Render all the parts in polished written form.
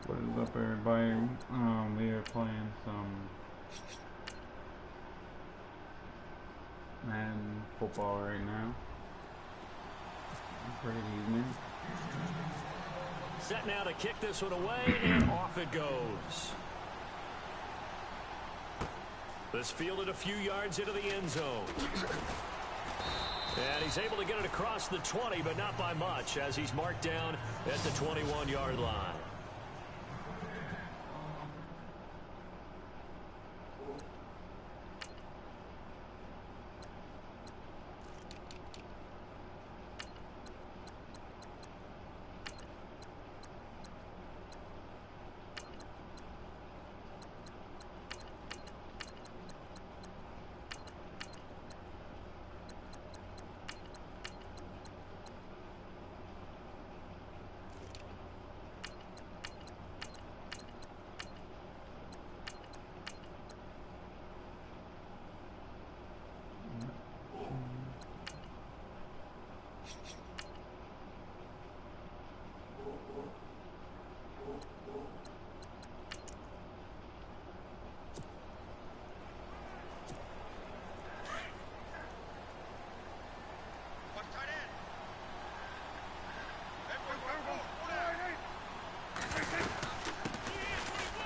What is up, everybody? We are playing some Madden football right now. Great evening. Set now to kick this one away, and off it goes. This fielded a few yards into the end zone. And he's able to get it across the 20, but not by much, as he's marked down at the 21-yard line.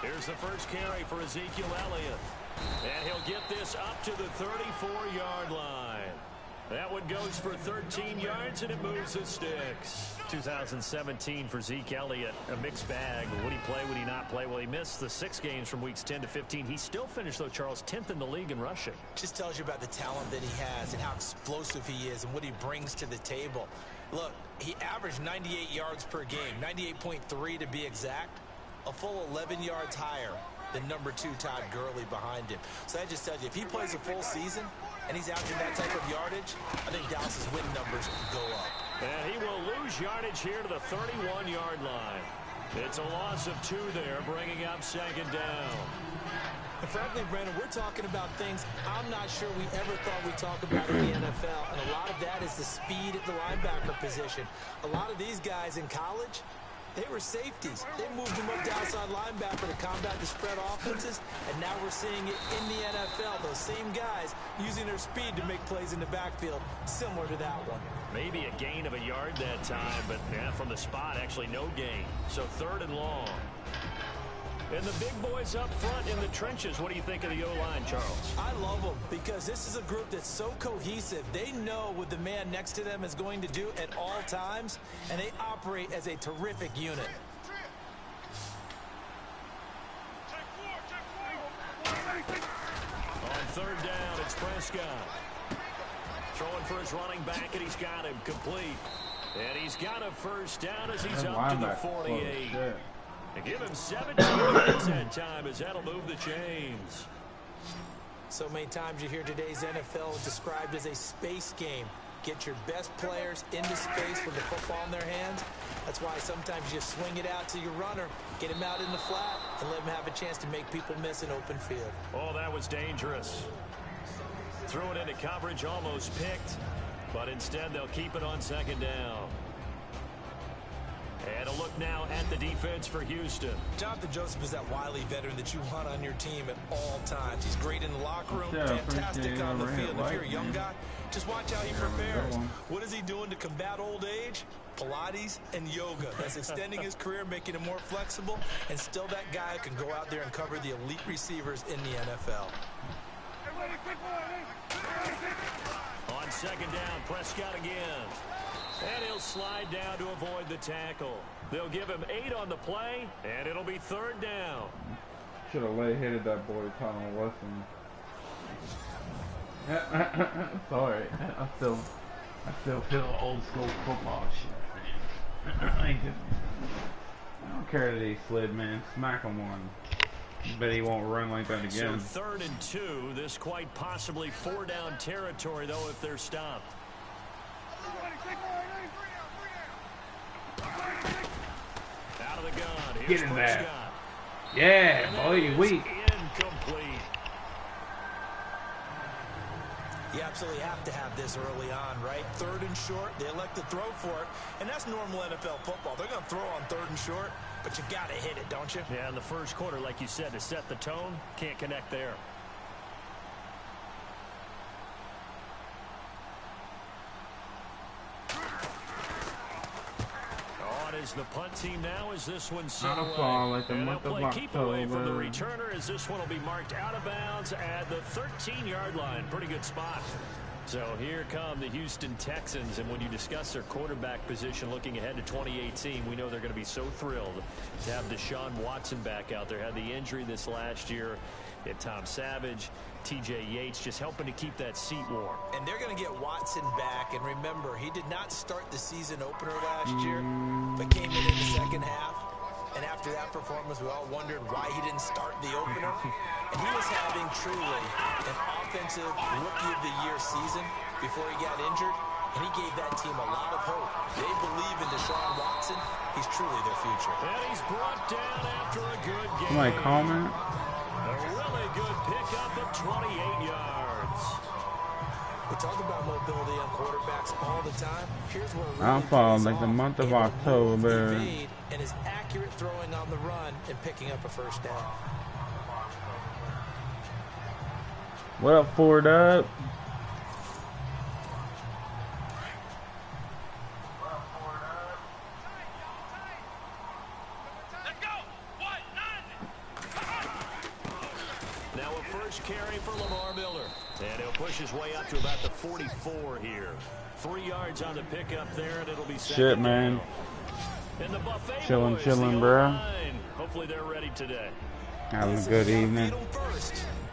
Here's the first carry for Ezekiel Elliott. And he'll get this up to the 34-yard line. That one goes for 13 yards, and it moves the sticks. 2017 for Zeke Elliott, a mixed bag. Would he play, would he not play? Well, he missed the 6 games from weeks 10 to 15. He still finished, though, Charles, 10th in the league in rushing. Just tells you about the talent that he has and how explosive he is and what he brings to the table. Look, he averaged 98 yards per game, 98.3 to be exact. A full 11 yards higher than number 2 Todd Gurley behind him. So that just tells you, if he plays a full season and he's averaging that type of yardage, I think Dallas's win numbers go up. And he will lose yardage here to the 31-yard line. It's a loss of 2 there, bringing up second down. And frankly, Brandon, we're talking about things I'm not sure we ever thought we'd talk about in the NFL. And a lot of that is the speed at the linebacker position. A lot of these guys in college, they were safeties. They moved them up to outside linebacker to combat the spread offenses, and now we're seeing it in the NFL. Those same guys using their speed to make plays in the backfield, similar to that one. Maybe a gain of a yard that time, but from the spot, actually no gain. So 3rd and long. And the big boys up front in the trenches. What do you think of the O-line, Charles? I love them because this is a group that's so cohesive. They know what the man next to them is going to do at all times, and they operate as a terrific unit. On 3rd down, it's Prescott. Throwing for his running back, and he's got him complete. And he's got a first down as he's up to the 48. And give him 17 minutes that time, as that'll move the chains. So many times you hear today's NFL described as a space game. Get your best players into space with the football in their hands. That's why sometimes you just swing it out to your runner, get him out in the flat, and let him have a chance to make people miss an open field. Oh, that was dangerous. Threw it into coverage, almost picked, but instead they'll keep it on 2nd down. And a look now at the defense for Houston. Jonathan Joseph is that wily veteran that you want on your team at all times. He's great in the locker room, fantastic on the field. If you're a young guy, just watch how he prepares. What is he doing to combat old age? Pilates and yoga. That's extending his career, making him more flexible, and still that guy who can go out there and cover the elite receivers in the NFL. On 2nd down, Prescott again. And he'll slide down to avoid the tackle. They'll give him 8 on the play, and it'll be 3rd down. Should have hitted that boy, taught him a lesson. Sorry, I still feel old school football shit, man. I don't care that he slid, man. Smack him one. Bet he won't run like that again. So 3rd and 2. This quite possibly 4-down territory, though, if they're stopped. Out of the gun. Here's Get in there. Scott. Yeah, boy, weak. Incomplete. You absolutely have to have this early on, right? 3rd and short, they elect to throw for it, and that's normal NFL football. They're going to throw on 3rd and short. but you got to hit it, don't you? Yeah, in the first quarter, like you said, to set the tone, can't connect there. Is the punt team now as this one set away. Like the and month they'll of play keep away from the October. returner as this one will be marked out of bounds at the 13-yard line. Pretty good spot. So here come the Houston Texans, and when you discuss their quarterback position looking ahead to 2018, we know they're going to be so thrilled to have Deshaun Watson back out there. Had the injury this last year at Tom Savage. TJ Yates just helping to keep that seat warm. And they're going to get Watson back. And remember, he did not start the season opener last year, but came in the second half. And after that performance, we all wondered why he didn't start the opener. And he was having truly an offensive rookie of the year season before he got injured. And he gave that team a lot of hope. They believe in Deshaun Watson. He's truly their future. And he's brought down after a good game. Somebody comment. A really good pickup of 28 yards. We talk about mobility on quarterbacks all the time. Here's where it really I'm following pays like the off. month of Able to October. move, evade, and is accurate throwing on the run and picking up a first down. What up, Ford up? Carry for Lamar Miller, and he'll push his way up to about the 44 here. 3 yards on the pickup there, and it'll be shit, man. And the Buffet Chilling, boys, chilling, bro. Hopefully they're ready today. Having a good evening.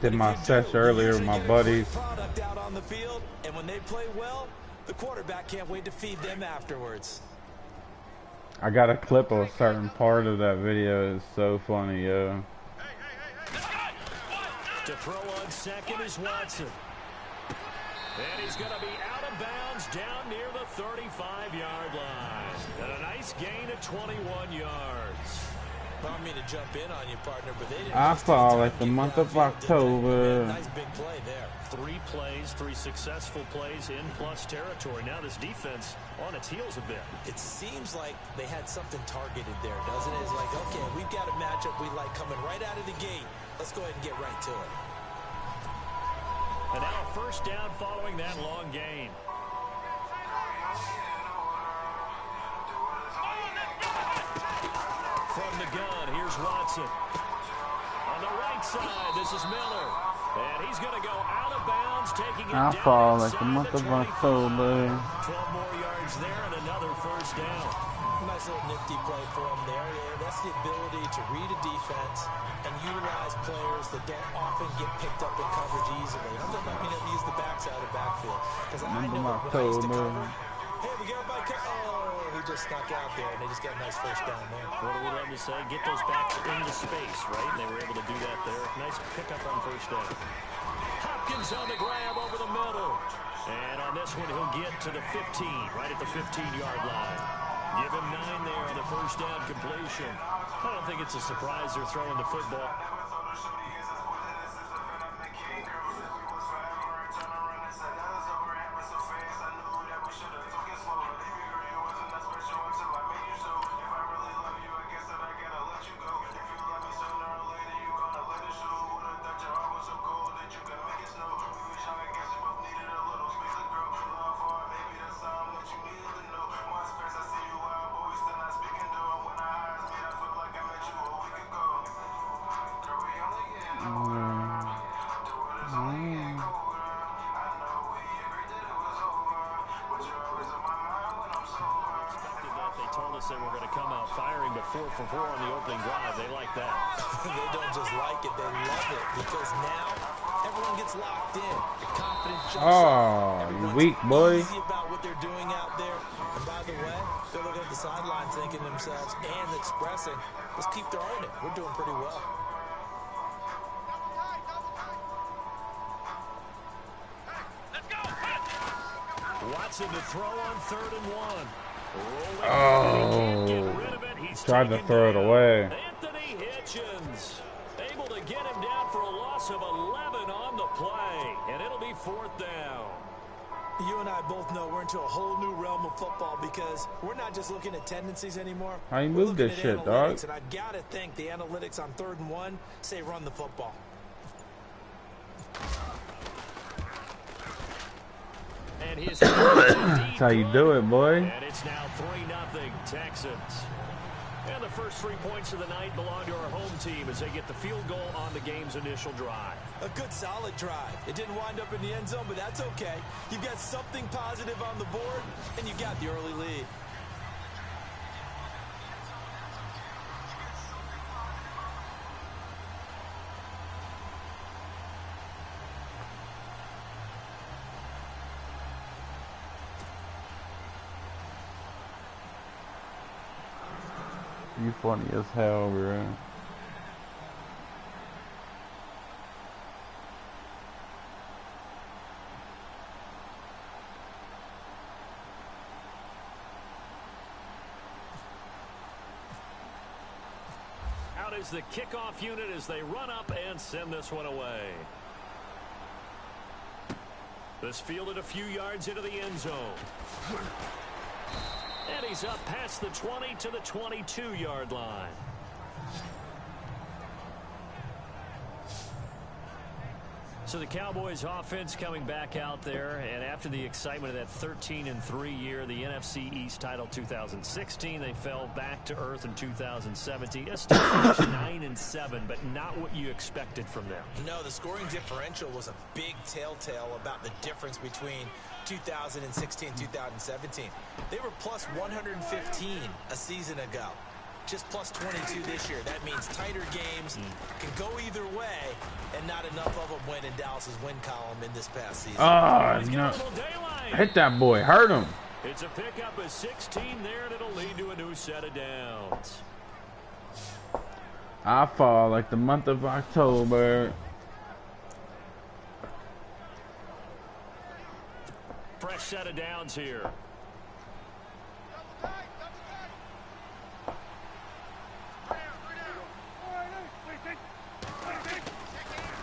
Did my session earlier with my buddies. Product out on the field, and when they play well, the quarterback can't wait to feed them afterwards. I got a clip of a certain part of that video. It's so funny, yo. To throw on second is Watson. And he's going to be out of bounds down near the 35-yard line. And a nice gain of 21 yards. I don't mean to jump in on you, partner, but they didn't. I fall like the month of October. Nice big play there. 3 plays, 3 successful plays in plus territory. Now this defense on its heels a bit. It seems like they had something targeted there, doesn't it? It's like, okay, we've got a matchup we like coming right out of the gate. Let's go ahead and get right to it. And now a first down following that long gain. From the gun, here's Watson. On the right side, this is Miller. And he's going to go out of bounds, taking it down. I fall like the month of October. 12 more yards there and another first down. Nice little nifty play for him there. That's the ability to read a defense and utilize players that don't often get picked up in coverage easily. I'm talking about being able to use the backside of the backfield. Because I know that when I used to cover, hey, we got by he just snuck out there, and they just got a nice first down there. What do we love to say? Get those backs into space, right? And they were able to do that there. Nice pickup on first down. Hopkins on the grab over the middle. And on this one, he'll get to the 15, right at the 15-yard line. Give him 9 there on the first down completion. I don't think it's a surprise they're throwing the football. They were going to come out firing, but 4 for 4 on the opening drive. They like that. They don't just like it, they love it, because now everyone gets locked in. The confidence jumps up. You weak, boy. Easy about what they're doing out there. And by the way, they're looking at the sideline thinking to themselves and expressing, let's keep throwing it. We're doing pretty well. Watson to throw on 3rd and 1. Oh, tried to throw it away. Anthony Hitchens able to get him down for a loss of 11 on the play, and it'll be 4th down. You and I both know we're into a whole new realm of football because we're not just looking at tendencies anymore. How you move this shit, dog? And I've got to think the analytics on 3rd and 1 say run the football. And his That's how you do it, boy. And it's now 3-0 Texans. And the first 3 points of the night belong to our home team as they get the field goal on the game's initial drive. A good, solid drive. It didn't wind up in the end zone, but that's okay. You've got something positive on the board, and you got the early lead. You funny as hell, bro. Out is the kickoff unit as they run up and send this one away. This fielded a few yards into the end zone. And he's up past the 20 to the 22-yard line. So the Cowboys offense coming back out there, and after the excitement of that 13-3 year, the NFC East title 2016, they fell back to earth in 2017. That's still 9-7, but not what you expected from them. No, the scoring differential was a big telltale about the difference between 2016 and 2017. They were plus 115 a season ago. Just plus 22 this year. That means tighter games can go either way, and not enough of them went in Dallas's win column in this past season. Oh, no. Hit that boy. Hurt him. It's a pickup of 16 there, and it'll lead to a new set of downs. I fall like the month of October. Fresh set of downs here.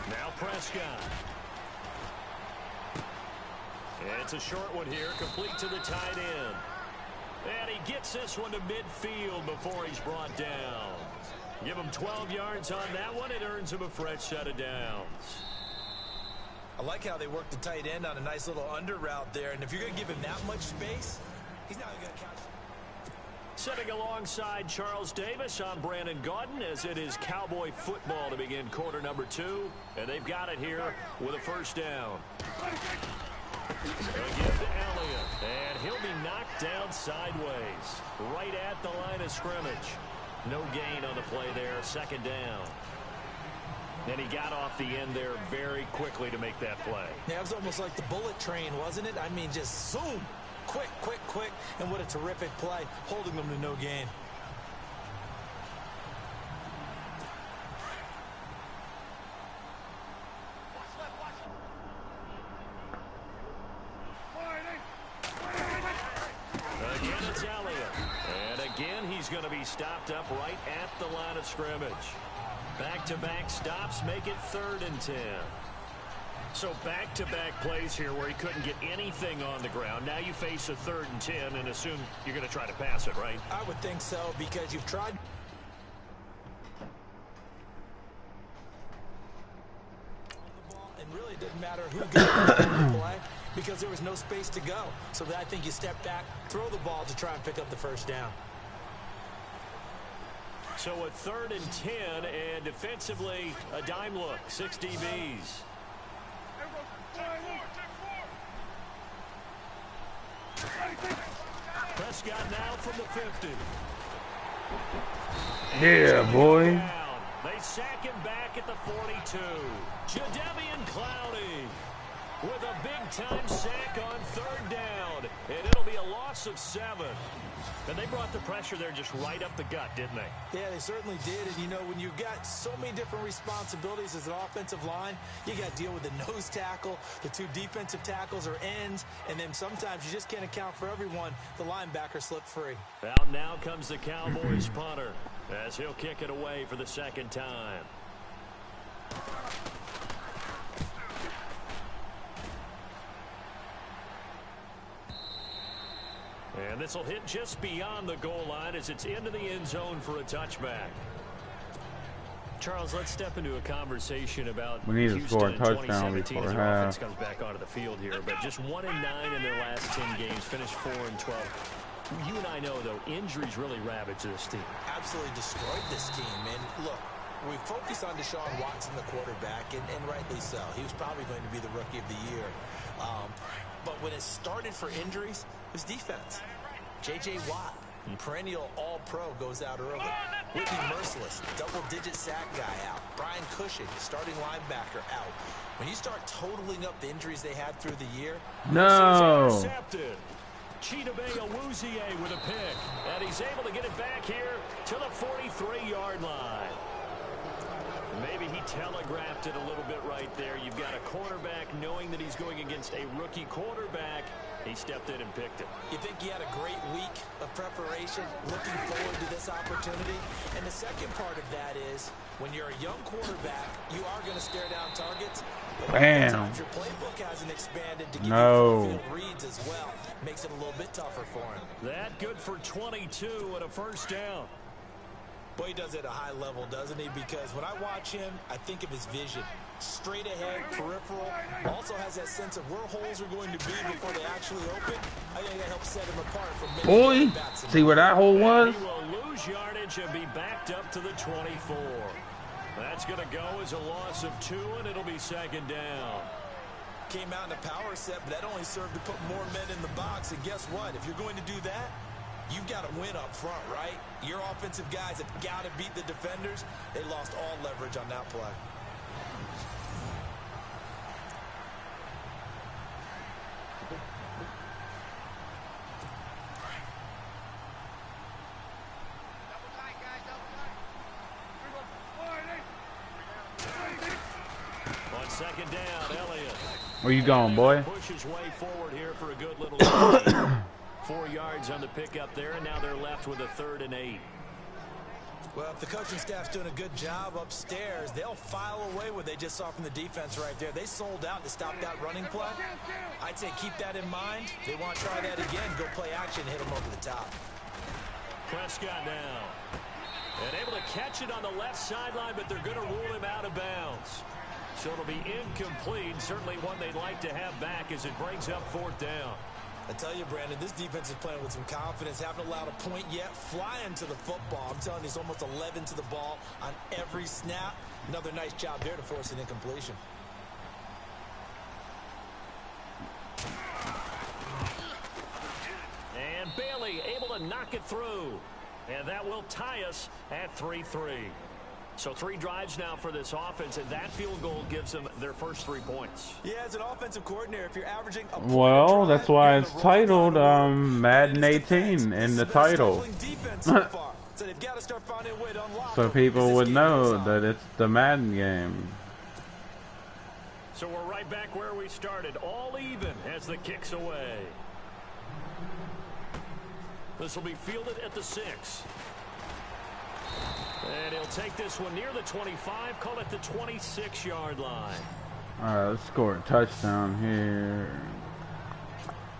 Now Prescott. It's a short one here, complete to the tight end. And he gets this one to midfield before he's brought down. Give him 12 yards on that one. It earns him a fresh set of downs. I like how they work the tight end on a nice little under route there. And if you're going to give him that much space, he's not going to catch. Sitting alongside Charles Davis, I'm Brandon Gaudin, as it is Cowboy football to begin quarter number 2. And they've got it here with a first down. Again to Elliott. And he'll be knocked down sideways, right at the line of scrimmage. No gain on the play there, second down. And he got off the end there very quickly to make that play. Yeah, it was almost like the bullet train, wasn't it? I mean, just zoom. Quick, quick, quick. And what a terrific play, holding them to no gain. Again, it's Elliott. And again, he's going to be stopped up right at the line of scrimmage. Back-to-back stops make it 3rd and 10. So back-to-back plays here where he couldn't get anything on the ground. Now you face a 3rd and 10 and assume you're going to try to pass it, right? I would think so, because you've tried. And really it didn't matter who got the play because there was no space to go. So I think you step back, throw the ball to try and pick up the first down. So a 3rd and 10, and defensively a dime look, 6 DBs. Prescott now from the 50. Yeah, boy. They sack him back at the 42. Jadeveon Clowney with a big-time sack on 3rd down, and it'll be a loss of 7. And they brought the pressure there just right up the gut, didn't they? Yeah, they certainly did. And, you know, when you've got so many different responsibilities as an offensive line, you got to deal with the nose tackle, the 2 defensive tackles or ends, and then sometimes you just can't account for everyone. The linebacker slipped free. Out now comes the Cowboys punter as he'll kick it away for the 2nd time. And this will hit just beyond the goal line as it's into the end zone for a touchback. Charles, let's step into a conversation about we need to Houston score a in touchdown 2017 before as their half. offense comes back onto the field here, but just 1-9 in their last 10 games, finished 4-12. You and I know, though, injuries really ravage this team. Absolutely destroyed this team. And look, we focus on Deshaun Watson, the quarterback, and rightly so. He was probably going to be the rookie of the year. But when it started for injuries, it was defense. J.J. Watt, perennial all-pro, goes out early. Whitney Merciless, double-digit sack guy out. Brian Cushing, starting linebacker, out. When you start totaling up the injuries they had through the year. No. Intercepted. Chidobe Awuzie with a pick. And he's able to get it back here to the 43-yard line. Maybe he telegraphed it a little bit right there. You've got a quarterback knowing that he's going against a rookie quarterback. He stepped in and picked it. You think he had a great week of preparation, looking forward to this opportunity? And the second part of that is, when you're a young quarterback, you are going to stare down targets. But bam. Your playbook hasn't expanded to give No. you field reads as well. Makes it a little bit tougher for him. That good for 22 and a first down. Boy, he does it at a high level, doesn't he? Because when I watch him, I think of his vision. Straight ahead, peripheral. Also has that sense of where holes are going to be before they actually open. I think that helps set him apart from many Boy, bats. see where that hole was? He will lose yardage and be backed up to the 24. That's going to go as a loss of 2, and it'll be second down. Came out in a power set, but that only served to put more men in the box. And guess what? If you're going to do that, you've got to win up front, right? Your offensive guys have got to beat the defenders. They lost all leverage on that play. On second down, Elliott. Where you going, boy? Push his way forward here for a good little gain. 4 yards on the pickup there, and now they're left with a 3rd and 8. Well, if the coaching staff's doing a good job upstairs, they'll file away what they just saw from the defense right there. They sold out to stop that running play. I'd say keep that in mind. They want to try that again. Go play action, hit them over the top. Prescott now. And able to catch it on the left sideline, but they're going to rule him out of bounds. So it'll be incomplete. Certainly one they'd like to have back as it brings up 4th down. I tell you, Brandon, this defense is playing with some confidence. Haven't allowed a point yet. Flying to the football. I'm telling you, it's almost 11 to the ball on every snap. Another nice job there to force an incompletion. And Bailey able to knock it through. And that will tie us at 3-3. So 3 drives now for this offense, and that field goal gives them their first 3 points. Yeah, as an offensive coordinator, if you're averaging a Well, that's why it's titled Madden 18 in the title. So people would know that it's the Madden game. So we're right back where we started, all even as the kick's away. This will be fielded at the 6. And he'll take this one near the 25, call it the 26-yard line. Alright, let's score a touchdown here.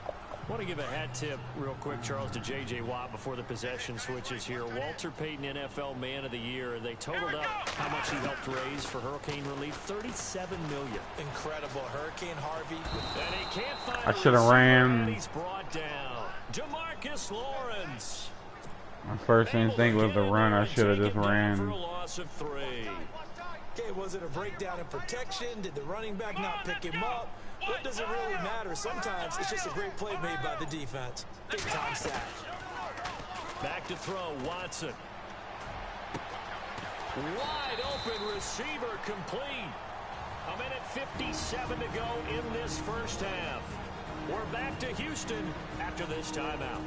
I want to give a hat tip real quick, Charles, to J.J. Watt before the possession switches here. Walter Payton, NFL Man of the Year. They totaled up how much he helped raise for hurricane relief. $37 million. Incredible. Hurricane Harvey. And he can't find I should have ran. He's brought down. DeMarcus Lawrence. My first instinct was to run. I should have just ran. For a loss of 3. Okay, was it a breakdown in protection? Did the running back not pick him up? What does it really matter? Sometimes it's just a great play made by the defense. Big time sack. Back to throw, Watson. Wide open receiver complete. 1:57 to go in this first half. We're back to Houston after this timeout.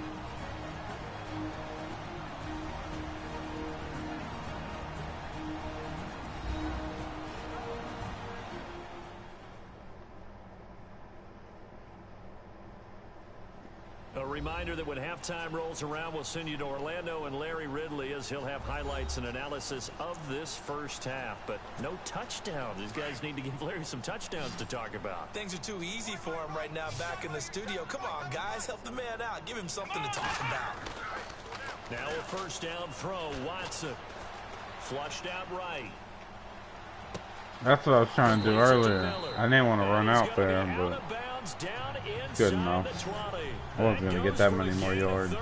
A reminder that when halftime rolls around, we'll send you to Orlando and Larry Ridley as he'll have highlights and analysis of this first half. But no touchdown. These guys need to give Larry some touchdowns to talk about. Things are too easy for him right now back in the studio. Come on, guys. Help the man out. Give him something to talk about. Now a first down throw. Watson. Flushed out right. That's what I was trying to do earlier. I didn't want to run out there, but good enough. I wasn't going to get that many more yards.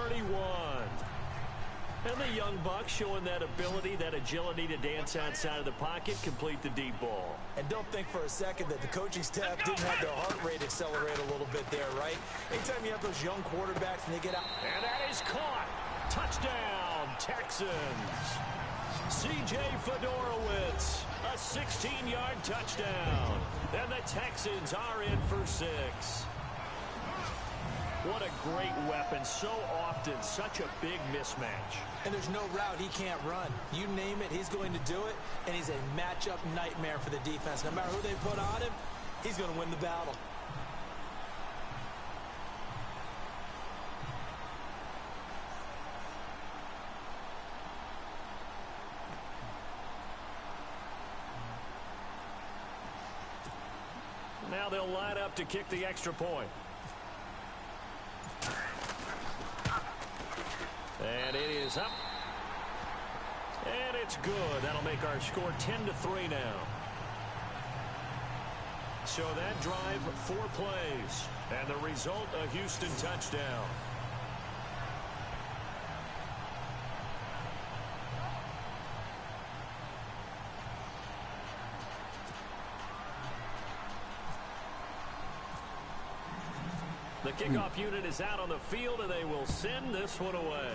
And the young buck showing that ability, that agility to dance outside of the pocket, complete the deep ball. And don't think for a second that the coaching staff didn't have their heart rate accelerate a little bit there, right? Anytime you have those young quarterbacks and they get out. And that is caught. Touchdown, Texans. C.J. Fedorowicz, a 16-yard touchdown. And the Texans are in for 6. What a great weapon. So often, such a big mismatch. And there's no route he can't run. You name it, he's going to do it. And he's a matchup nightmare for the defense. No matter who they put on him, he's going to win the battle. Now they'll line up to kick the extra point. And it is up. And it's good. That'll make our score 10-3 now. So that drive, 4 plays. And the result, a Houston touchdown. The kickoff unit is out on the field, and they will send this one away.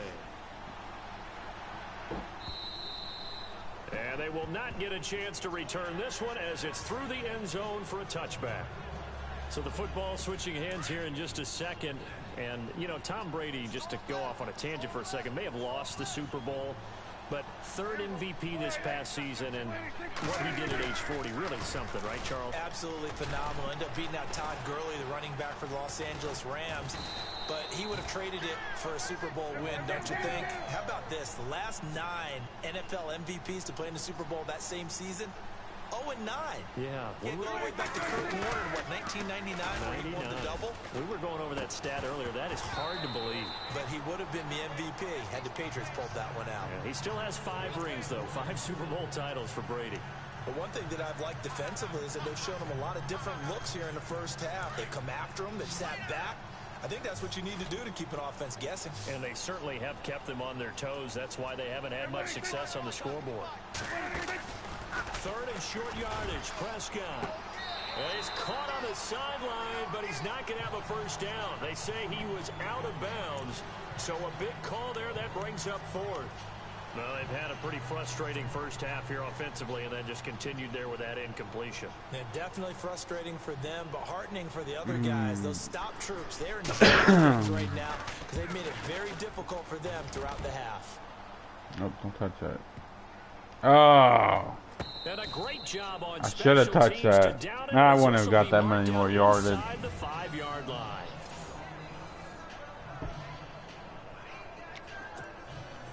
And they will not get a chance to return this one as it's through the end zone for a touchback. So the football switching hands here in just a second. And, you know, Tom Brady, just to go off on a tangent for a second, may have lost the Super Bowl. But 3rd MVP this past season, and what he did at age 40, really something, right, Charles? Absolutely phenomenal. Ended up beating out Todd Gurley, the running back for the Los Angeles Rams. But he would have traded it for a Super Bowl win, don't you think? How about this? The last 9 NFL MVPs to play in the Super Bowl that same season, 0-9. Yeah. Can't go all the way back to Kurt Warner in, what, 1999 where he won the double? We were going over that stat earlier. That is hard to believe. But he would have been the MVP had the Patriots pulled that one out. Yeah, he still has 5 rings, though. 5 Super Bowl titles for Brady. But one thing that I've liked defensively is that they've shown him a lot of different looks here in the first half. They've come after him. They've sat back. I think that's what you need to do to keep an offense guessing. And they certainly have kept them on their toes. That's why they haven't had much success on the scoreboard. 3rd and short yardage. Prescott. He's caught on the sideline, but he's not going to have a first down. They say he was out of bounds. So a big call there. That brings up 4th. Well, they've had a pretty frustrating first half here offensively, and then just continued there with that incompletion. Yeah, definitely frustrating for them, but heartening for the other guys. Those stop troops, they're in the right now because they've made it very difficult for them throughout the half. Nope, don't touch that. Oh. And a great job on I should have touched that. Nah, I wouldn't have got that many more yardage. The 5-yard line.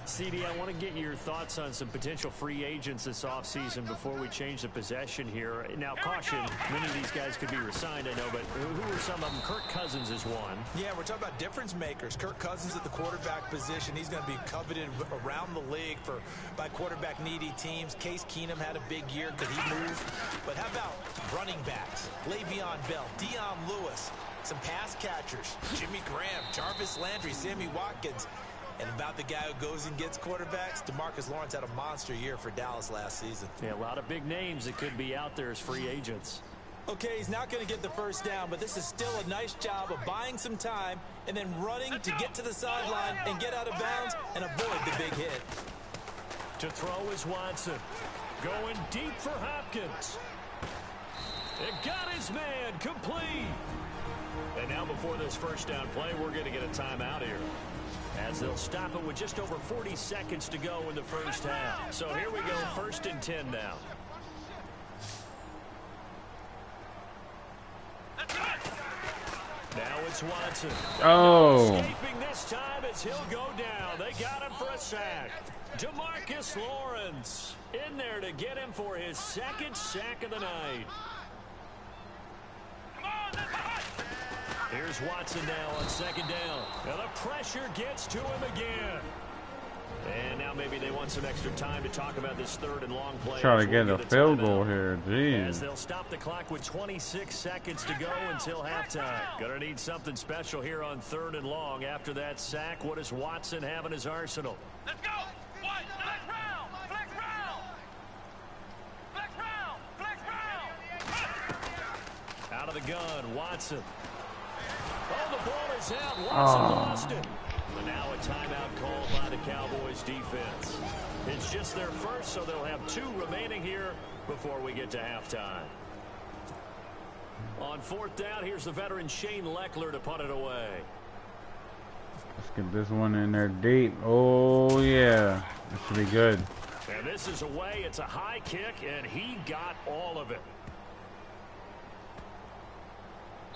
CD, I want to get your thoughts on some potential free agents this offseason before we change the possession here. Now, caution, many of these guys could be resigned, I know, but who are some of them? Kirk Cousins is one. Yeah, we're talking about difference makers. Kirk Cousins at the quarterback position. He's going to be coveted around the league by quarterback-needy teams. Case Keenum had a big year. Could he move? But how about running backs? Le'Veon Bell, Dion Lewis, some pass catchers, Jimmy Graham, Jarvis Landry, Sammy Watkins. And about the guy who goes and gets quarterbacks, DeMarcus Lawrence had a monster year for Dallas last season. Yeah, a lot of big names that could be out there as free agents. Okay, he's not going to get the first down, but this is still a nice job of buying some time and then running to get to the sideline and get out of bounds and avoid the big hit. To throw is Watson. Going deep for Hopkins. It got his man complete. And now before this first down play, we're going to get a timeout here, as they'll stop it with just over 40 seconds to go in the first half. So here we go, 1st and 10 now. Now it's Watson. Oh. Escaping this time as he'll go down. They got him for a sack. DeMarcus Lawrence in there to get him for his second sack of the night. Here's Watson now on second down. Now the pressure gets to him again. And now maybe they want some extra time to talk about this third and long play. Try to get a field goal here. Jeez. As they'll stop the clock with 26 seconds to go until halftime. Gonna need something special here on third and long. After that sack, what does Watson have in his arsenal? Let's go! What? Flex round! Flex round! Flex round! Flex round! Out of the gun, Watson. Oh, the ball is out. Watson lost it. But now a timeout called by the Cowboys defense. It's just their first, so they'll have 2 remaining here before we get to halftime. On fourth down, here's the veteran Shane Leckler to punt it away. Let's get this one in there deep. Oh, yeah. This should be good. And this is away. It's a high kick, and he got all of it.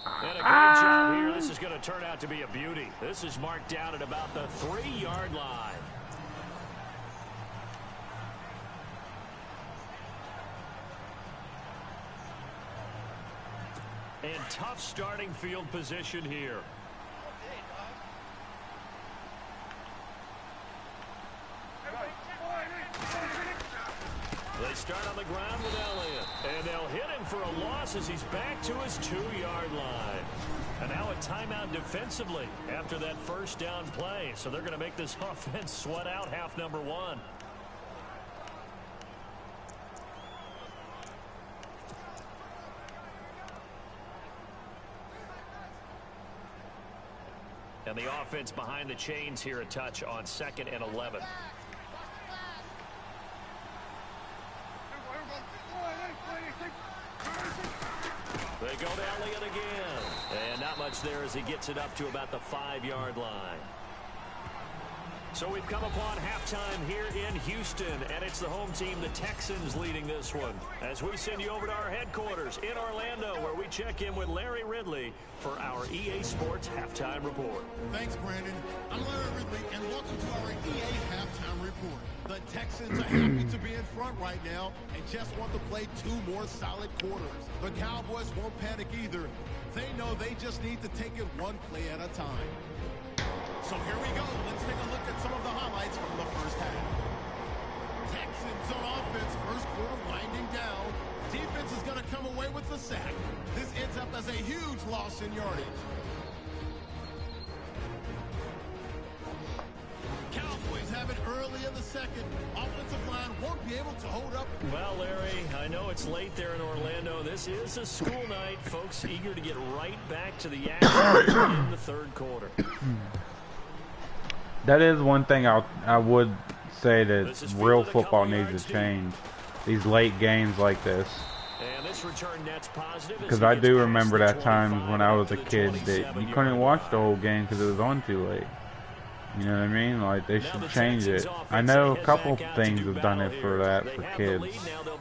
And a great job here. This is going to turn out to be a beauty. This is marked down at about the 3-yard line. And tough starting field position here. They start on the ground with Elliott. And they'll hit him for a loss as he's back to his 2-yard line. And now a timeout defensively after that first down play. So they're going to make this offense sweat out half number 1. And the offense behind the chains here a touch on 2nd and 11. They go to Elliott again. And not much there as he gets it up to about the 5-yard line. So we've come upon halftime here in Houston, and it's the home team, the Texans, leading this one. As we send you over to our headquarters in Orlando, where we check in with Larry Ridley for our EA Sports Halftime Report. Thanks, Brandon. I'm Larry Ridley, and welcome to our EA Halftime Report. The Texans are happy to be in front right now and just want to play 2 more solid quarters. The Cowboys won't panic either. They know they just need to take it 1 play at a time. So here we go. Let's take a look at some of the highlights from the first half. Texans on offense, first quarter winding down. Defense is going to come away with the sack. This ends up as a huge loss in yardage. Cowboys have it early in the second. Offensive line won't be able to hold up. Well, Larry, I know it's late there in Orlando. This is a school night. Folks eager to get right back to the action in the third quarter. That is one thing I would say that real football needs to change. These late games like this. And this return net's positive. Because I do remember that times when I was a kid that you couldn't watch the whole game because it was on too late. You know what I mean? Like, they should change it. I know a couple things have done it for that, for kids.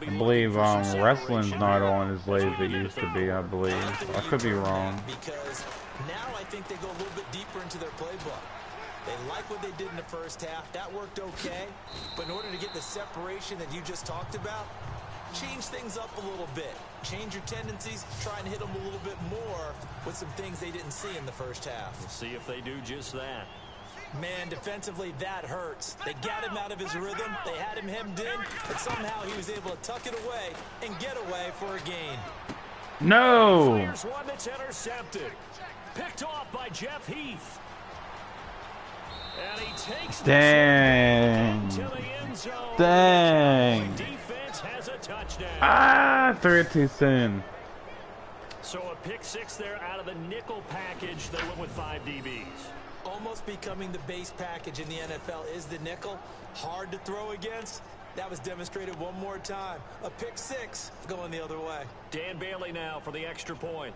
I believe wrestling's not on as late as it used to be, I believe. I could be wrong. Because now I think they go a little bit deeper into their playbook. They like what they did in the first half. That worked okay. But in order to get the separation that you just talked about, change things up a little bit. Change your tendencies. Try and hit them a little bit more with some things they didn't see in the first half. We'll see if they do just that. Man, defensively, that hurts. They got him out of his rhythm. They had him hemmed in, and somehow he was able to tuck it away and get away for a gain. No! Here's one that's intercepted. Picked off by Jeff Heath. And he takes Dang. to the end zone. Dang. Defense has a touchdown. Ah, 3-2 So a pick 6 there out of the nickel package. They went with 5 DBs. Almost becoming the base package in the NFL is the nickel. Hard to throw against. That was demonstrated one more time. A pick 6 going the other way. Dan Bailey now for the extra point.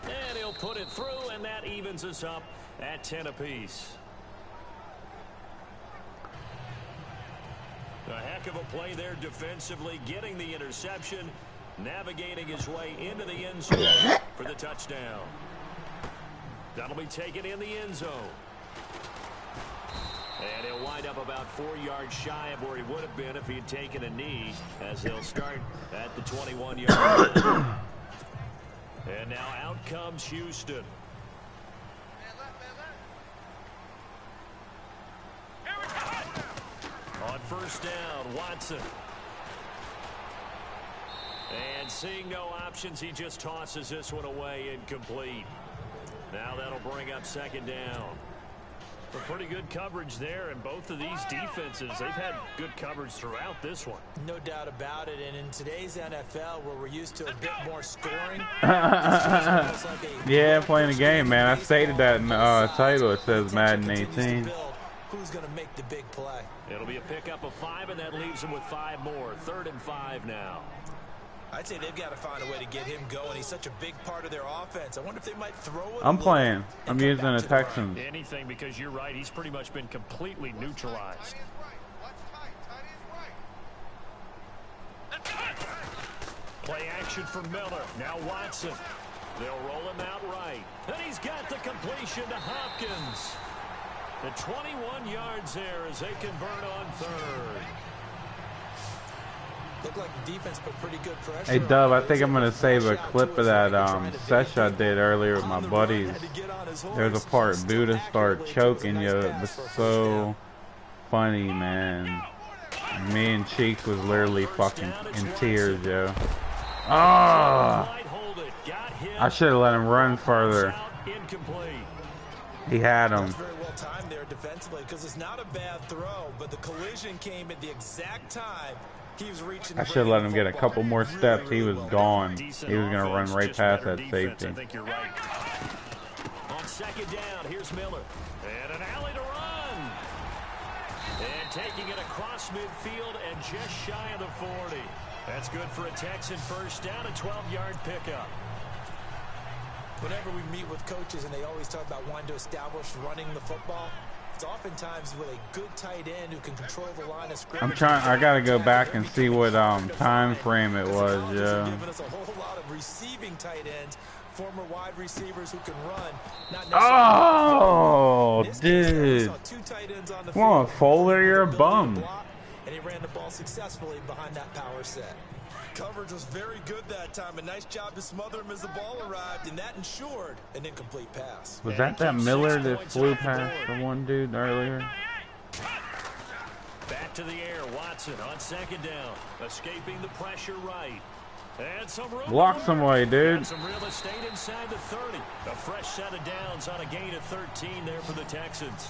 And he'll put it through, and that evens us up at 10 apiece. A heck of a play there defensively, getting the interception. navigating his way into the end zone for the touchdown. That'll be taken in the end zone. And he'll wind up about 4 yards shy of where he would have been if he had taken a knee, as he'll start at the 21-yard line. And now out comes Houston. On first down, Watson. And seeing no options, he just tosses this one away incomplete. Now that'll bring up second down. But pretty good coverage there, and both of these defenses, they've had good coverage throughout this one. No doubt about it, and in today's NFL, where we're used to a bit more scoring. Yeah, playing the game, man. I stated that in the title. It says Madden 18. Who's going to make the big play? It'll be a pickup of 5, and that leaves him with 5 more. 3rd and 5 now. I'd say they've got to find a way to get him going. He's such a big part of their offense. I wonder if they might throw it. I'm playing. I'm using the Texans. Anything, because you're right. He's pretty much been completely neutralized. Play action for Miller. Now Watson. They'll roll him out right. And he's got the completion to Hopkins. The 21 yards there as they convert on 3rd. Looked like the defense put pretty good pressure. Hey Dub, I think I'm gonna save a clip of that session I did earlier with my buddies. There's a part Buddha start choking you. It was so funny, man. Me and Cheeks was literally fucking in tears, yo. Ah! I should have let him run further. He had him. Very well timed there defensively, because it's not a bad throw, but the collision came at the exact time. He was reaching. I should have let him get a couple more steps. He was gone. He was going to run right past that safety. I think you're right. On second down, here's Miller. And an alley to run. And taking it across midfield and just shy of the 40. That's good for a Texan first down, a 12-yard pickup. Whenever we meet with coaches and they always talk about wanting to establish running the football, it's oftentimes with a good tight end who can control the line of scrimmage. I gotta go back and see what time frame it was, yeah. Giving us a whole lot of receiving tight ends, former wide receivers who can run. Oh, dude. Come on, Fuller, you're a bum. And he ran the ball successfully behind that power set. Coverage was very good that time. A nice job to smother him as the ball arrived, and that ensured an incomplete pass. Was that Miller that flew past the one dude earlier? Back to the air, Watson on second down, escaping the pressure right. And some room. Block some way, dude. And some real estate inside the 30. A fresh set of downs on a gain of 13 there for the Texans.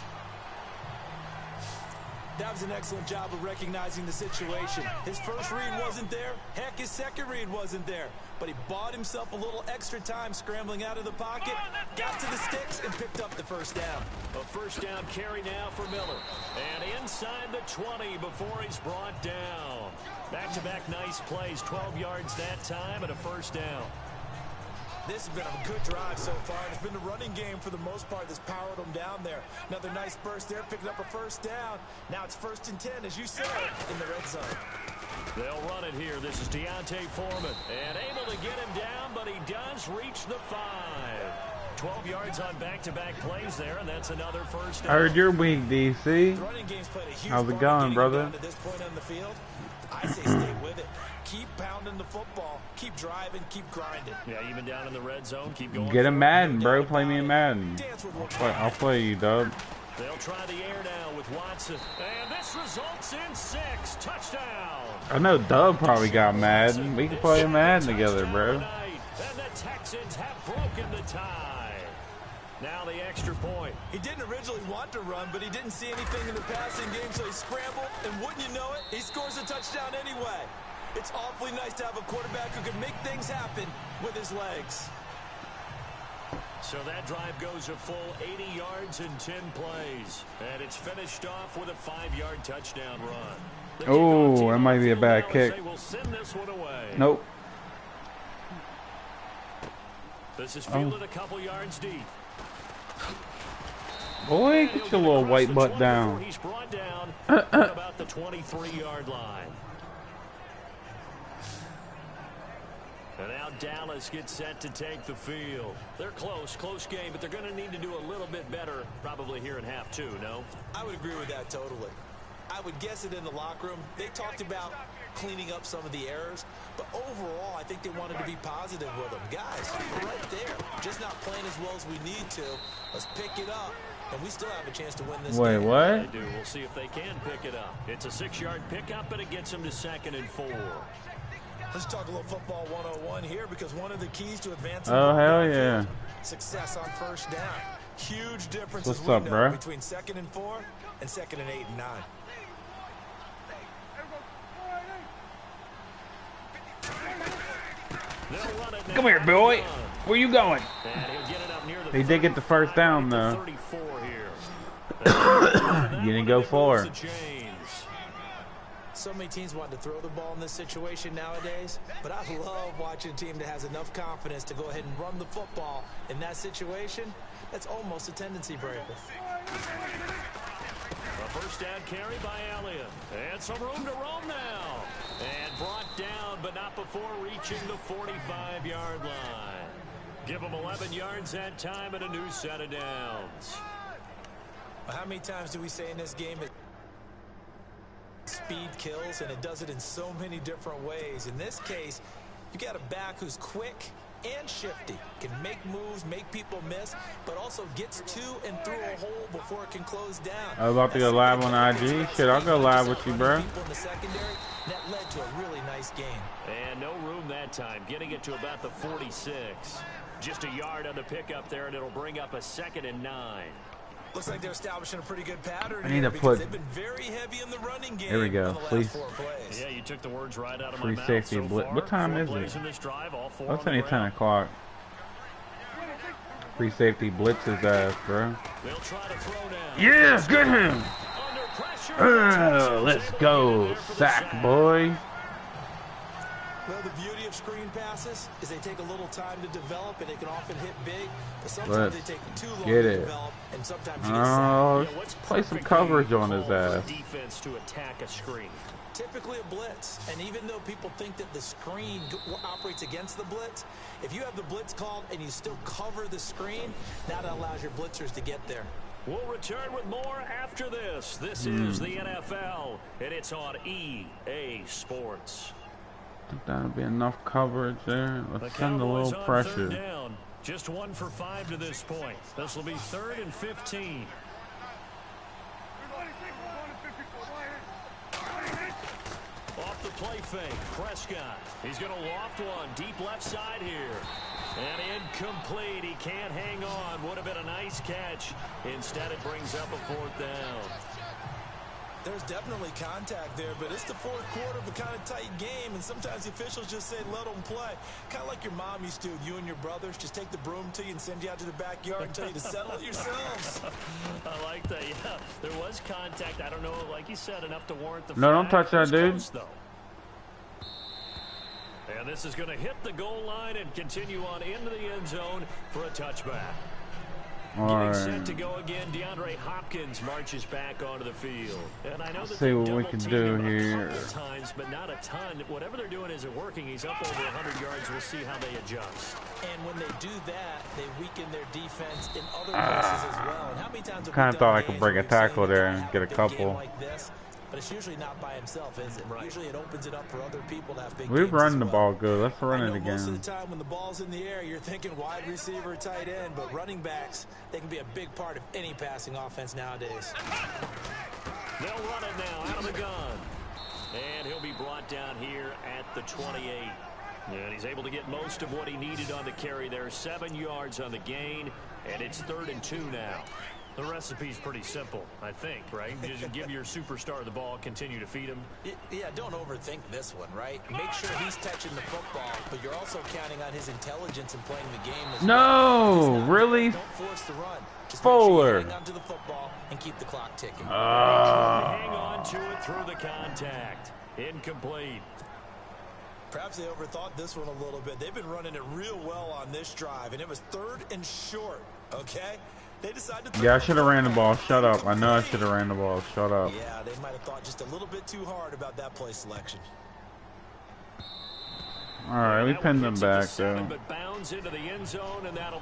That was an excellent job of recognizing the situation. His first read wasn't there. Heck, his second read wasn't there. But he bought himself a little extra time scrambling out of the pocket, got to the sticks, and picked up the first down. A first down carry now for Miller. And inside the 20 before he's brought down. Back-to-back nice plays, 12 yards that time, and a first down. This has been a good drive so far. It's been the running game for the most part that's powered them down there. Another nice burst there, picking up a first down. Now it's 1st and 10, as you said, in the red zone. They'll run it here. This is Deontay Foreman. And able to get him down, but he does reach the 5. 12 yards on back-to-back plays there, and that's another first down. I heard you're weak, DC. The running game's played a huge How's it part going, in brother? getting to this point on the field. I say stay with it. Keep pounding the football. Keep driving. Keep grinding. Yeah, even down in the red zone. Keep going. Get a Madden, bro. Play me a Madden. I'll play you, dub. They'll try the air now with Watson. And this results in 6. Touchdown. I know Dub probably got Madden. We can play a Madden together, bro. And the Texans have broken the tie. Now the extra point. He didn't originally want to run, but he didn't see anything in the passing game, so he scrambled, and wouldn't you know it, he scores a touchdown anyway. It's awfully nice to have a quarterback who can make things happen with his legs. So that drive goes a full 80 yards in 10 plays. And it's finished off with a 5-yard touchdown run. Oh, that might be a bad kick. They will send this one away. Nope. This is fielded a couple yards deep. Boy, get your little white butt down. He's brought down at about the 23-yard line. And now Dallas gets set to take the field. They're close game, but they're going to need to do a little bit better probably here in half two, no? I would agree with that totally. I would guess it in the locker room. They talked about cleaning up some of the errors, but overall, I think they wanted to be positive with them. Guys, we're right there. Just not playing as well as we need to. Let's pick it up, and we still have a chance to win this game. Wait, what? They do. We'll see if they can pick it up. It's a 6-yard pickup, and it gets them to 2nd and 4. Let's talk a little football 101 here, because one of the keys to advancing hell yeah, success on first down. Huge difference what's up, bro? Between 2nd and 4 and 2nd and 8 and 9. Come here, boy. Where you going? He did get the first down, though. You didn't go for it. So many teams want to throw the ball in this situation nowadays, but I love watching a team that has enough confidence to go ahead and run the football in that situation. That's almost a tendency breaker. A first down carry by Elliott. And some room to roam now. And brought down, but not before reaching the 45-yard line. Give them 11 yards that time and a new set of downs. How many times do we say in this game that speed kills, and it does it in so many different ways? In this case, you got a back who's quick and shifty, can make moves, make people miss, but also gets to and through a hole before it can close down. I was about to go live on IG. Shit, I'll go live with you, bro. That led to a really nice game. And no room that time, getting it to about the 46. Just a yard on the pickup there, and it'll bring up a 2nd and 9. Looks like they're establishing a pretty good pattern. I need to put. They've been very heavy in the running game. Here we go. Please. Yeah, you took the words right out of Free my safety mouth. blitz. What time is it? It's only 10 o'clock. Free safety blitz his ass, bro. Yeah, get him. Let's go, sack boy. Well, the beauty of screen passes is they take a little time to develop, and they can often hit big, but sometimes they take too long to develop, and sometimes you get sacked. Play some coverage on his ass. Defense to attack a screen. Typically a blitz, and even though people think that the screen operates against the blitz, if you have the blitz called and you still cover the screen, that allows your blitzers to get there. We'll return with more after this. This is the NFL, and it's on EA Sports. I think that'll be enough coverage there. Let's send a little pressure. Down. Just 1 for 5 to this point. This will be 3rd and 15. Off the play fake, Prescott. He's going to loft one deep left side here. And incomplete. He can't hang on. Would have been a nice catch. Instead, it brings up a 4th down. There's definitely contact there, but it's the 4th quarter of a kind of tight game, and sometimes the officials just say, let them play. Kind of like your mom used to, you and your brothers, just take the broom to you and send you out to the backyard and tell you to settle it yourselves. I like that, yeah. There was contact. I don't know, like you said, enough to warrant the No, don't touch that, dude. Close, and this is going to hit the goal line and continue on into the end zone for a touchback. Getting set to go again, DeAndre Hopkins marches back onto the field. And I know that see what we can do here. A couple times, but not a ton. Whatever they're doing isn't working. He's up over 100 yards. We'll see how they adjust. And when they do that, they weaken their defense in other places as well. And how many times kind of thought I could break a tackle there and get a couple. Like this, but it's usually not by himself, is it? Right. Usually it opens it up for other people to have big We've run the well. ball good. Let's run it again. Most of the time when the ball's in the air, you're thinking wide receiver, tight end, but running backs, they can be a big part of any passing offense nowadays. They'll run it now out of the gun. And he'll be brought down here at the 28. And he's able to get most of what he needed on the carry there. 7 yards on the gain, and it's 3rd and 2 now. The recipe's pretty simple, I think, right? Just give your superstar the ball, continue to feed him. Yeah, don't overthink this one, right? Make sure he's touching the football, but you're also counting on his intelligence in playing the game as well. No, really? Don't force the run. Just Fuller. hang on to the football and keep the clock ticking. Hang on to it through the contact. Incomplete. Perhaps they overthought this one a little bit. They've been running it real well on this drive, and it was 3rd and short, okay? They decided to I should have ran the ball. Shut up. I know I should have ran the ball. Shut up. Yeah, they might have thought just a little bit too hard about that play selection. Alright, we pinned them back though.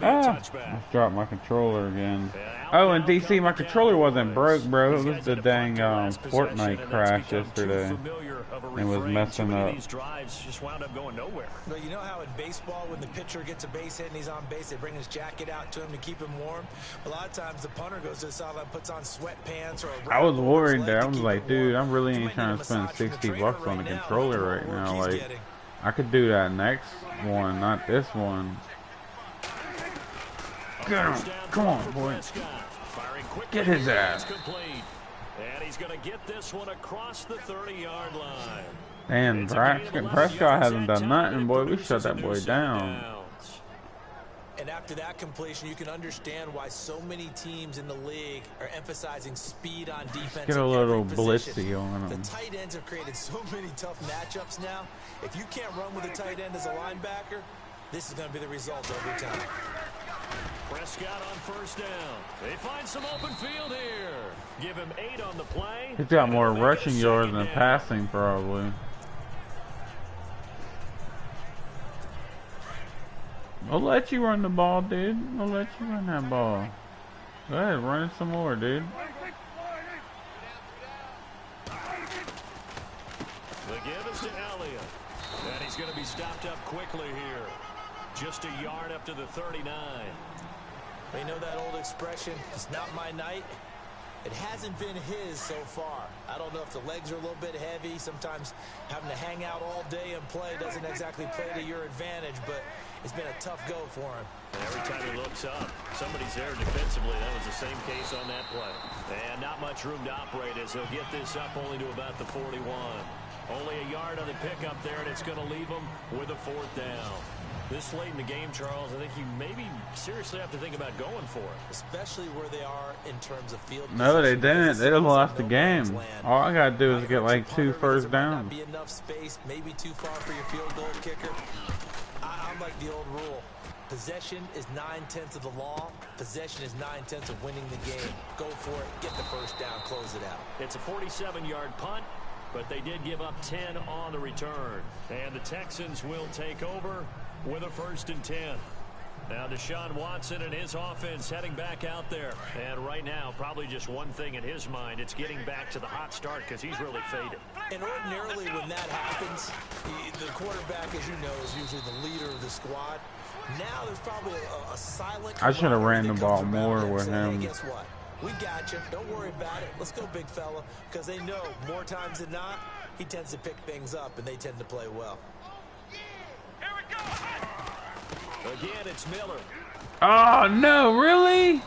Let's drop my controller again. Oh, and DC, my controller wasn't broke, bro. It was the dang Fortnite crash yesterday. It was messing up. Well, you know how in baseball, when the pitcher gets a base hit and he's on base, they bring his jacket out to him to keep him warm? A lot of times the punter goes to the sideline, puts on sweatpants or a I was worried there. I was like, dude, I really ain't trying to spend 60 bucks on a controller right now. Like, I could do that next one, not this one. Get him. Come on, boy. Get his ass. And he's going to get this one across the 30-yard line. Damn, Prescott hasn't done nothing, boy. We shut that boy down. And after that completion, you can understand why so many teams in the league are emphasizing speed on defense. Get a little blitzy on The him. tight ends have created so many tough matchups now. If you can't run with a tight end as a linebacker, this is going to be the result every time. Prescott on first down. They find some open field here. Give him 8 on the play. He's got more rushing yards than passing, probably. I'll let you run the ball, dude. I'll let you run that ball. Go ahead, run it some more, dude. The give is to Elliott. And he's going to be stopped up quickly here. Just a yard up to the 39. You know that old expression, it's not my night? It hasn't been his so far. I don't know if the legs are a little bit heavy. Sometimes having to hang out all day and play doesn't exactly play to your advantage, but it's been a tough go for him. And every time he looks up, somebody's there defensively. That was the same case on that play. And not much room to operate as he'll get this up only to about the 41. Only a yard on the pickup there, and it's going to leave him with a 4th down. This late in the game, Charles, I think you maybe seriously have to think about going for it. Especially where they are in terms of field position. No, they didn't. They just lost the game. All I gotta do is get like 2 first downs. Be enough space, maybe too far for your field goal kicker. I'm like the old rule. Possession is 9/10 of the law. Possession is 9/10 of winning the game. Go for it. Get the first down. Close it out. It's a 47-yard punt, but they did give up 10 on the return. And the Texans will take over with a 1st and 10. Now Deshaun Watson and his offense heading back out there. And right now, probably just one thing in his mind. It's getting back to the hot start because he's really faded. And ordinarily when that happens, the quarterback, as you know, is usually the leader of the squad. Now there's probably a silent... I should have ran the ball more with him. Hey, guess what? We got you. Don't worry about it. Let's go, big fella. Because they know more times than not, he tends to pick things up, and they tend to play well. Here we go. Again, it's Miller. Oh, no, really?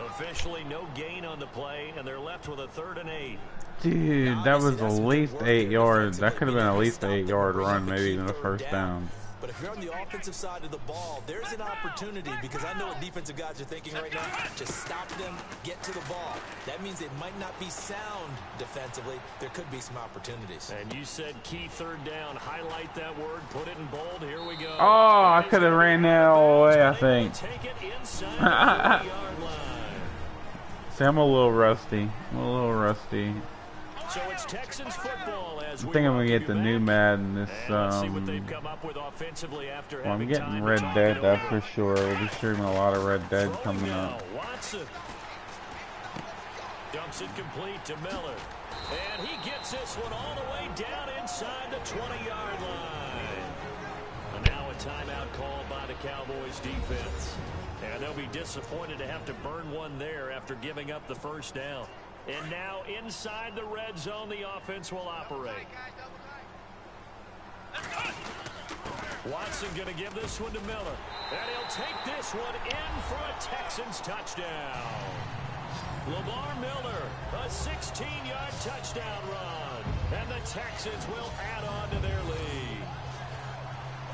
Officially no gain on the play, and they're left with a 3rd and 8. Dude, that was at least 8 yards. That could have been at least an 8-yard run, maybe even a first down. But if you're on the offensive side of the ball, there's an opportunity because I know what defensive guys are thinking right now. Just stop them, get to the ball. That means it might not be sound defensively. There could be some opportunities. And you said key 3rd down. Highlight that word. Put it in bold. Here we go. Oh, I could have ran that all the way, I think. Take it inside the 40-yard line. See, I'm a little rusty. So it's Texans football as I think I'm gonna get the new Madden this well, I'm getting Red Dead, that's for sure. We'll be streaming a lot of Red Dead coming up. Watson dumps it complete to Miller, and he gets this one all the way down inside the 20-yard line. And now a timeout called by the Cowboys defense, and they'll be disappointed to have to burn one there after giving up the first down. And now inside the red zone, the offense will operate. Watson going to give this one to Miller. And he'll take this one in for a Texans touchdown. Lamar Miller, a 16-yard touchdown run. And the Texans will add on to their lead.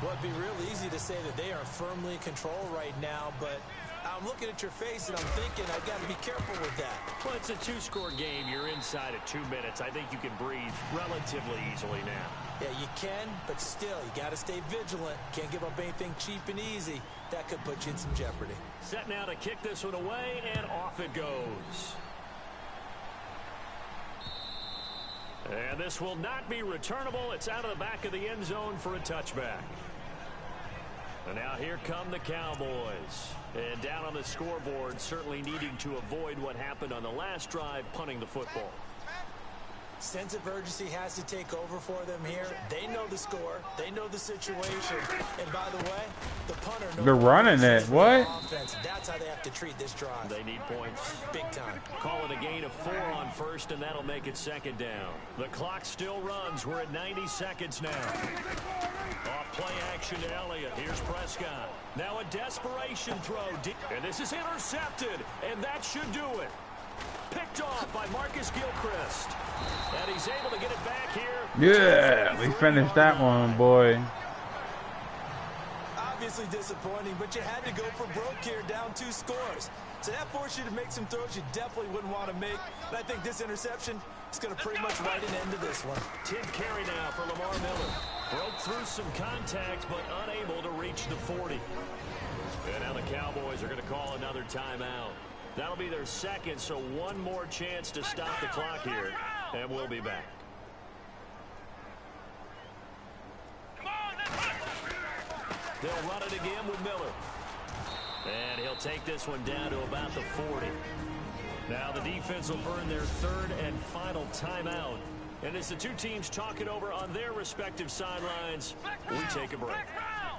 Well, it'd be real easy to say that they are firmly in control right now, but I'm looking at your face and I'm thinking I've got to be careful with that. Well, it's a 2-score game. You're inside of 2 minutes. I think you can breathe relatively easily now. Yeah, you can, but still, you got to stay vigilant. Can't give up anything cheap and easy. That could put you in some jeopardy. Set now to kick this one away, and off it goes. And this will not be returnable. It's out of the back of the end zone for a touchback. And now here come the Cowboys. And down on the scoreboard, certainly needing to avoid what happened on the last drive, punting the football. Sense of urgency has to take over for them here. They know the score. They know the situation. And by the way, the punter knows they're running it. What? Offense. That's how they have to treat this drive. They need points. Big time. Call it a gain of 4 on first, and that'll make it second down. The clock still runs. We're at 90 seconds now. Off play action to Elliott. Here's Prescott. Now a desperation throw. And this is intercepted. And that should do it. Picked off by Marcus Gilchrist. And he's able to get it back here. Yeah, we finished that one, boy. Obviously disappointing, but you had to go for broke here, down 2 scores. So that forced you to make some throws you definitely wouldn't want to make. And I think this interception is going to pretty much write an end to this one. 10th carry now for Lamar Miller. Broke through some contact, but unable to reach the 40. And now the Cowboys are going to call another timeout. That'll be their second, so one more chance to stop the clock here, and we'll be back. They'll run it again with Miller. And he'll take this one down to about the 40. Now the defense will burn their 3rd and final timeout. And as the two teams talk it over on their respective sidelines, we take a break.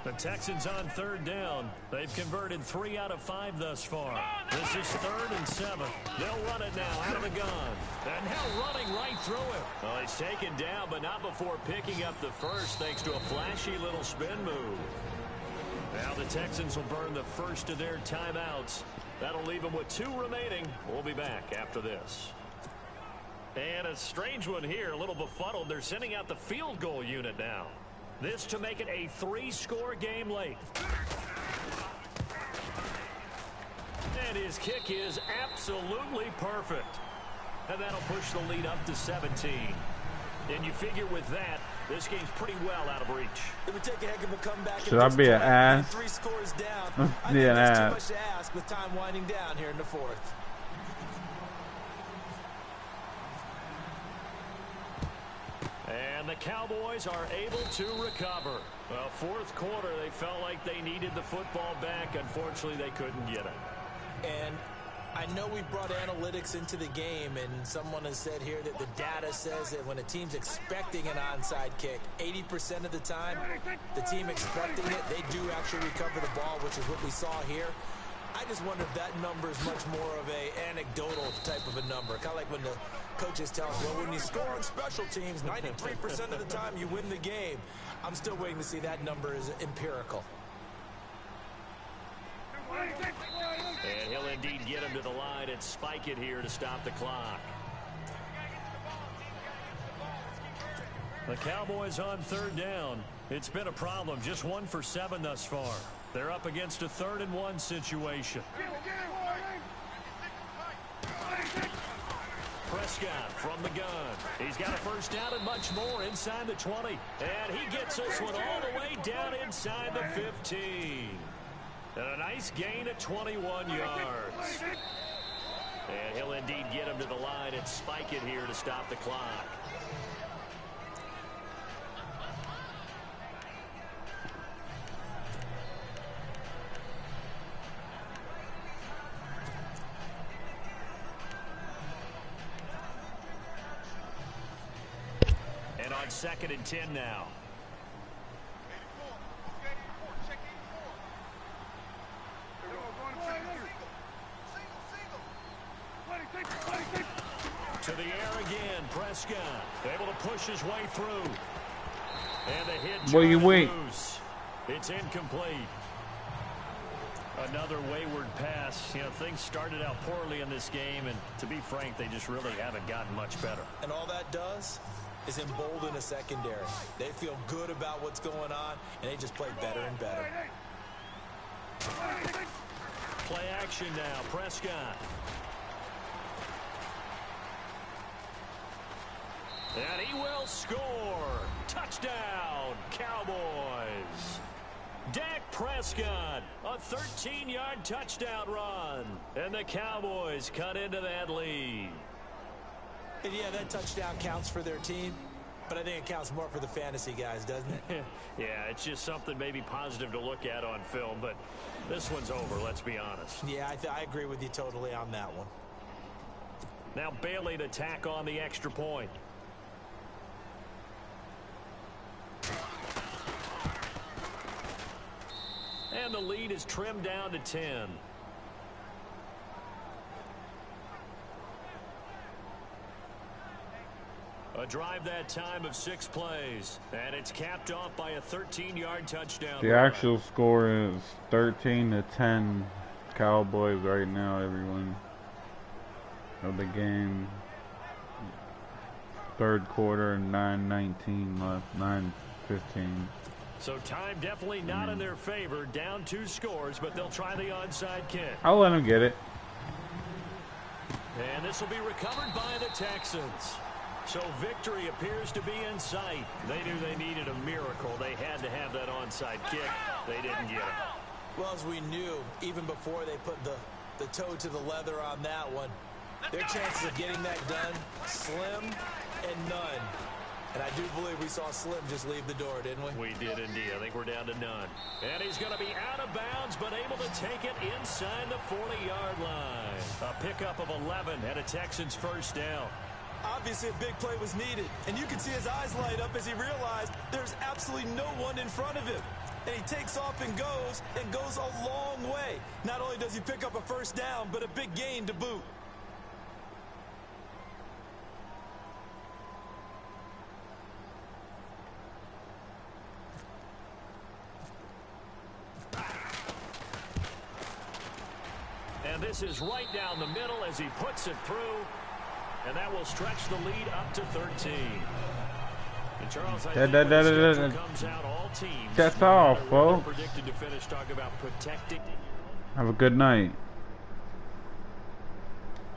The Texans on 3rd down. They've converted 3 out of 5 thus far. This is 3rd and 7. They'll run it now out of the gun. And now running right through it. Well, he's taken down, but not before picking up the first thanks to a flashy little spin move. Now the Texans will burn the first of their timeouts. That'll leave them with 2 remaining. We'll be back after this. And a strange one here, a little befuddled. They're sending out the field goal unit now. This to make it a 3-score game late. And his kick is absolutely perfect. And that'll push the lead up to 17. And you figure with that, this game's pretty well out of reach. It would take a heck of a comeback. Should I be an ass? 3 scores down. I Be think an there's ass. too much to ask with time winding down here in the 4th. And the Cowboys are able to recover. Well, 4th quarter, they felt like they needed the football back. Unfortunately, they couldn't get it. And I know we brought analytics into the game, and someone has said here that the data says that when a team's expecting an onside kick, 80% of the time, the team expecting it, they do actually recover the ball, which is what we saw here. I just wonder if that number is much more of a anecdotal type of a number. Kind of like when the coaches tell us, well, when you score on special teams, 93% of the time you win the game. I'm still waiting to see that number is empirical. And he'll indeed get him to the line and spike it here to stop the clock. The Cowboys on 3rd down. It's been a problem. Just 1 for 7 thus far. They're up against a 3rd and 1 situation. Prescott from the gun. He's got a first down and much more inside the 20. And he gets this one all the way down inside the 15. And a nice gain of 21 yards. And he'll indeed get him to the line and spike it here to stop the clock. And on 2nd and 10 now. To the air again, Prescott able to push his way through. And the hit What do you wait? loose. It's incomplete. Another wayward pass. You know, things started out poorly in this game, and to be frank, they just really haven't gotten much better. And all that does is embolden a secondary. They feel good about what's going on, and they just play better and better. Play action now, Prescott. And he will score. Touchdown, Cowboys. Dak Prescott, a 13-yard touchdown run. And the Cowboys cut into that lead. And yeah, that touchdown counts for their team. but I think it counts more for the fantasy guys, doesn't it? Yeah, it's just something maybe positive to look at on film, but this one's over, let's be honest. Yeah, I agree with you totally on that one. Now Bailey to tack on the extra point. And the lead is trimmed down to 10. A drive that time of 6 plays, and it's capped off by a 13-yard touchdown. The actual score is 13-10 Cowboys right now, everyone. Of the game. Third quarter, 9:19 left, 9:15. So time definitely not in their favor. Down 2 scores, but they'll try the onside kick. I'll let them get it. And this will be recovered by the Texans. So victory appears to be in sight. They knew they needed a miracle. They had to have that onside kick. They didn't get it. Well, as we knew, even before they put the toe to the leather on that one, their chances of getting that done, slim and none. And I do believe we saw Slim just leave the door, didn't we? We did indeed. I think we're down to none. And he's going to be out of bounds, but able to take it inside the 40-yard line. A pickup of 11 and a Texans first down. Obviously, a big play was needed, and you can see his eyes light up as he realized there's absolutely no one in front of him. And he takes off and goes a long way. Not only does he pick up a first down, but a big gain to boot. And this is right down the middle as he puts it through. And that will stretch the lead up to 13. And Charles, I think when the schedule comes out, all teams, that's all, folks. predicted to finish, talk about protecting. Have a good night.